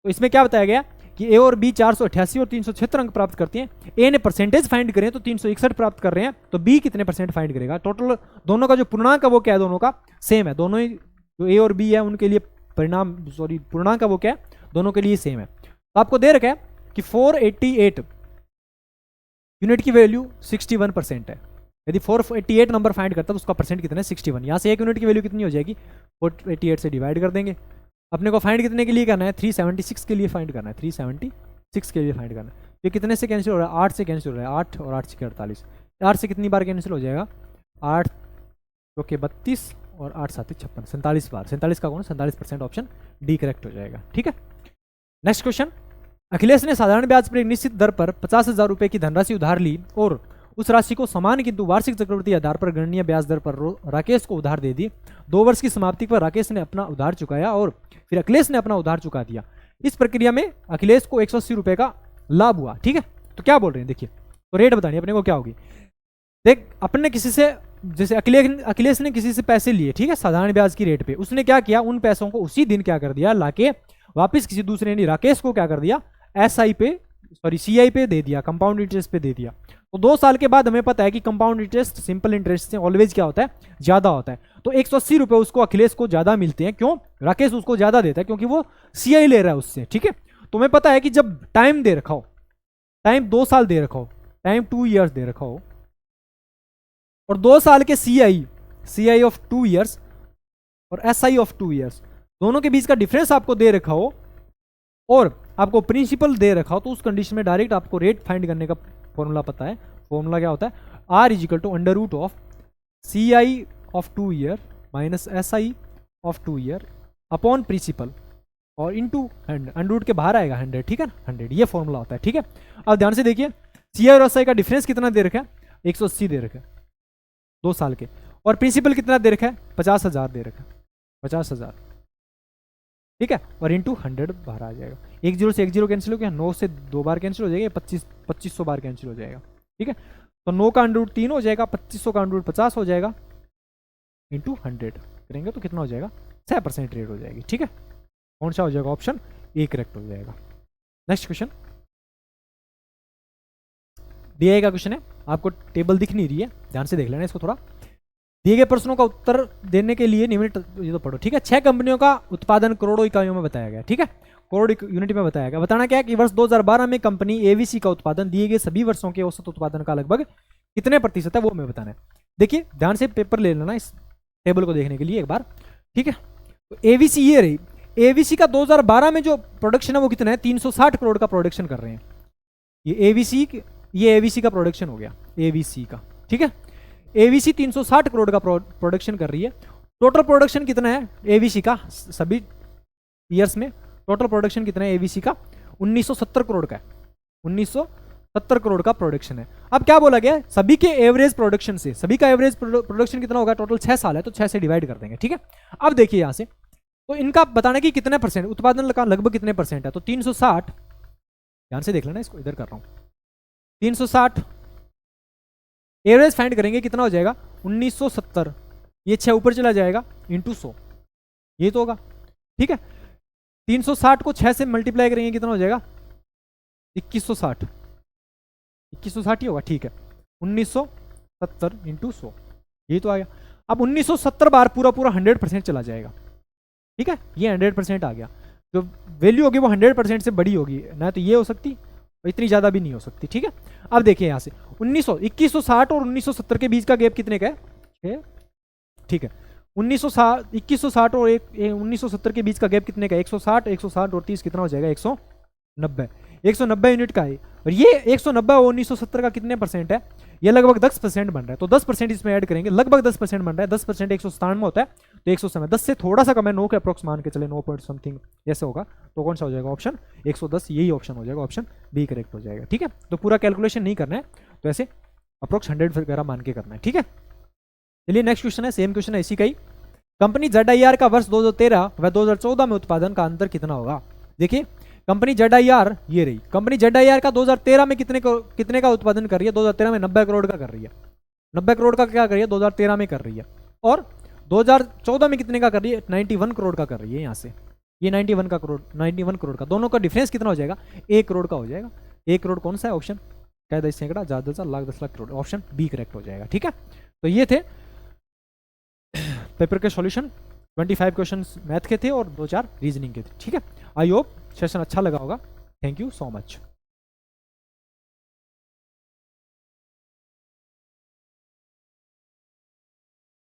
A: तो इसमें क्या बताया गया कि ए और बी 488 और 376 अंक प्राप्त करते हैं। ए ने परसेंटेज फाइंड करें तो 361 प्राप्त कर रहे हैं, तो बी कितने परसेंट फाइंड करेगा। टोटल दोनों का जो पूर्णांक है वो क्या है, दोनों का सेम है। दोनों ही जो ए और बी है उनके लिए पूर्णांक का वो क्या है, दोनों के लिए सेम है। तो आपको दे रखा है कि 488 यूनिट की वैल्यू 61% है। यदि 488 नंबर फाइंड करता है तो उसका परसेंट कितना है, 61। यहाँ से एक यूनिट की वैल्यू कितनी हो जाएगी, 488 से डिवाइड कर देंगे। अपने को फाइंड कितने के लिए करना है, 376 के लिए फाइंड करना है, 376 के लिए फाइंड करना है। ये कितने से कैंसिल हो रहा है, 8 से कैंसिल हो रहा है, 8 और 8 से 48, 8 से कितनी बार कैंसिल हो जाएगा, 8 ओके 32 और 8 7 56, 47 बार। 47 का कौन, 47% ऑप्शन डी करेक्ट हो जाएगा। ठीक है, नेक्स्ट क्वेश्चन। अखिलेश ने साधारण ब्याज पर एक निश्चित दर पर 50,000 रुपए की धनराशि उधार ली और उस राशि को समान किंतु वार्षिक चक्रवृद्धि आधार पर गणनीय ब्याज दर पर राकेश को उधार दे दी। 2 वर्ष की समाप्ति पर राकेश ने अपना उधार चुकाया और फिर अखिलेश ने अपना उधार चुका दिया। इस प्रक्रिया में अखिलेश को 180 रुपए का लाभ हुआ। ठीक है, तो क्या बोल रहे हैं, देखिए तो रेट बतानी अपने को क्या होगी। देख अपने किसी से, जैसे अखिलेश ने किसी से पैसे लिए, ठीक है, साधारण ब्याज की रेट पे, उसने क्या किया, उन पैसों को उसी दिन क्या कर दिया, लाके वापिस किसी दूसरे ने राकेश को क्या कर दिया, सीआई पे दे दिया, कंपाउंड इंटरेस्ट पे दे दिया। तो 2 साल के बाद हमें पता है कि कंपाउंड इंटरेस्ट सिंपल इंटरेस्ट से ऑलवेज क्या होता है, ज्यादा होता है। तो 180 रुपए उसको अखिलेश को ज्यादा मिलते हैं। क्यों, राकेश उसको ज्यादा देता है क्योंकि वो सीआई ले रहा है उससे। ठीक है, तो हमें पता है कि जब टाइम दे रखा हो, टाइम 2 साल दे रखा हो, टाइम 2 ईयर्स दे रखा हो और 2 साल के सीआई ऑफ 2 ईयर्स और एसआई ऑफ 2 ईयर्स दोनों के बीच का डिफरेंस आपको दे रखा हो और आपको प्रिंसिपल दे रखा हो, तो उस कंडीशन में डायरेक्ट आपको रेट फाइंड करने का फॉर्मूला पता है। फॉर्मूला क्या होता है, R is equal to under root of CI of 2 year minus SI of 2 year upon principal और इनटू 100। अंडर रूट के बाहर आएगा 100, ठीक है ना, 100 ये फॉर्मूला होता है। ठीक है, अब ध्यान से देखिए, सीआई और एसआई का डिफरेंस कितना दे रखा है, 180 दे रखा है 2 साल के, और प्रिंसिपल कितना दे रखा है, 50,000 दे रखा है, 50,000। ठीक है, और इंटू 100 बाहर आ जाएगा। 1 0 से 1 0 कैंसिल हो गया, 9 से 2 बार कैंसिल हो जाएगा, 2500 बार कैंसिल हो जाएगा। ठीक है, तो 9 का अंडर रूट 3 हो जाएगा, 2500 का अंडर रूट 50 हो जाएगा, इंटू 100 करेंगे तो कितना हो जाएगा, 6% रेट हो जाएगी। ठीक है, कौन सा हो जाएगा, ऑप्शन ए करेक्ट हो जाएगा। नेक्स्ट क्वेश्चन, डीआई का क्वेश्चन है, आपको टेबल दिख नहीं रही है, ध्यान से देख लेना इसको थोड़ा। दिए गए प्रश्नों का उत्तर देने के लिए निम्नलिखित, ये तो पढ़ो। ठीक है, 6 कंपनियों का उत्पादन करोड़ों इकाइयों में बताया गया। ठीक है, करोड़ यूनिट में बताया गया। बताना क्या है कि वर्ष 2012 में कंपनी एवीसी का उत्पादन दिए गए सभी वर्षों के औसत उत्पादन का लगभग कितने प्रतिशत है, वो हमें बताना है। देखिए ध्यान से पेपर ले लेना इस टेबल को देखने के लिए एक बार। ठीक है, तो एवीसी ये रही, एवीसी का 2012 में जो प्रोडक्शन है वो कितना है, 360 करोड़ का प्रोडक्शन कर रहे हैं। ये एवीसी का प्रोडक्शन हो गया, एवीसी का। ठीक है, एवीसी 360 करोड़ का प्रोडक्शन कर रही है। टोटल प्रोडक्शन कितना है एवीसी का, सभी ईयर्स में टोटल प्रोडक्शन कितना है एवीसी का, 1970 करोड़ का है, 1970 करोड़ का प्रोडक्शन है। अब क्या बोला गया, सभी के एवरेज प्रोडक्शन से, सभी का एवरेज प्रोडक्शन कितना होगा, टोटल 6 साल है तो 6 से डिवाइड कर देंगे। ठीक है, अब देखिए यहां से, तो इनका बताना कि कितने परसेंट उत्पादन का लगभग कितने परसेंट है, तो 360, ध्यान से देख लेना इसको, इधर कर रहा हूं, 360 एवरेज फाइंड करेंगे कितना हो जाएगा, 1970, ये 6 ऊपर चला जाएगा इंटू 100, ये तो होगा। ठीक है, 360 को 6 से मल्टीप्लाई करेंगे कितना हो जाएगा, 2160, 2160 ही होगा। ठीक है, 1970 इंटू 100, ये तो आ गया। अब 1970 बार पूरा 100% चला जाएगा। ठीक है, ये 100% आ गया, जो वैल्यू होगी वो 100% से बड़ी होगी, ना तो ये हो सकती, इतनी ज्यादा भी नहीं हो सकती। ठीक है, अब देखिए यहां से 2160 और 1970 के बीच का गैप कितने का है, ठीक है, 2160 और 1970 के बीच का गैप कितने का, 160, 160 और 30 कितना हो जाएगा, 190, 190 यूनिट का है। और ये 190 और 1970 का कितने परसेंट है, ये लगभग 10% बन रहा है, तो 10% इसमें ऐड करेंगे, लगभग 10% बन रहा है। 10% 197 में होता है, तो 100 10 से थोड़ा सा कम है, 9 के अप्रोक्स मान के चले, 9 पॉइंट समथिंग ऐसे होगा, तो कौन सा हो जाएगा, ऑप्शन 110, यही ऑप्शन हो जाएगा, ऑप्शन बी करेक्ट हो जाएगा। ठीक है, तो पूरा कैलकुलेशन नहीं करना है, तो ऐसे अप्रोक्स 100 वगैरह मान के करना है। ठीक है, चलिए नेक्स्ट क्वेश्चन है, सेम क्वेश्चन है इसी का ही। कंपनी ZIR का वर्ष 2013 व 2014 में उत्पादन का अंतर कितना होगा। देखिए कंपनी ZIR ये रही, कंपनी ZIR का 2013 में कितने का उत्पादन कर रही है, 2013 में 90 करोड़ का कर रही है, 90 करोड़ का क्या कर रही है 2013 में कर रही है, और 2014 में कितने का कर रही है 91 करोड़ का कर रही है। यहाँ से ये 91 करोड़ का, दोनों का डिफरेंस कितना हो जाएगा 1 करोड़ का हो जाएगा। 1 करोड़ कौन सा है ऑप्शन, क्या 10 सैकड़ा, ज्यादा 10 lakh 10 lakh crore, option B correct हो जाएगा। ठीक है, तो ये थे पेपर के सॉल्यूशन। 25 क्वेश्चन मैथ के थे और 2-4 रीजनिंग के थे। ठीक है, आई होप सेशन अच्छा लगा होगा। Thank you so much.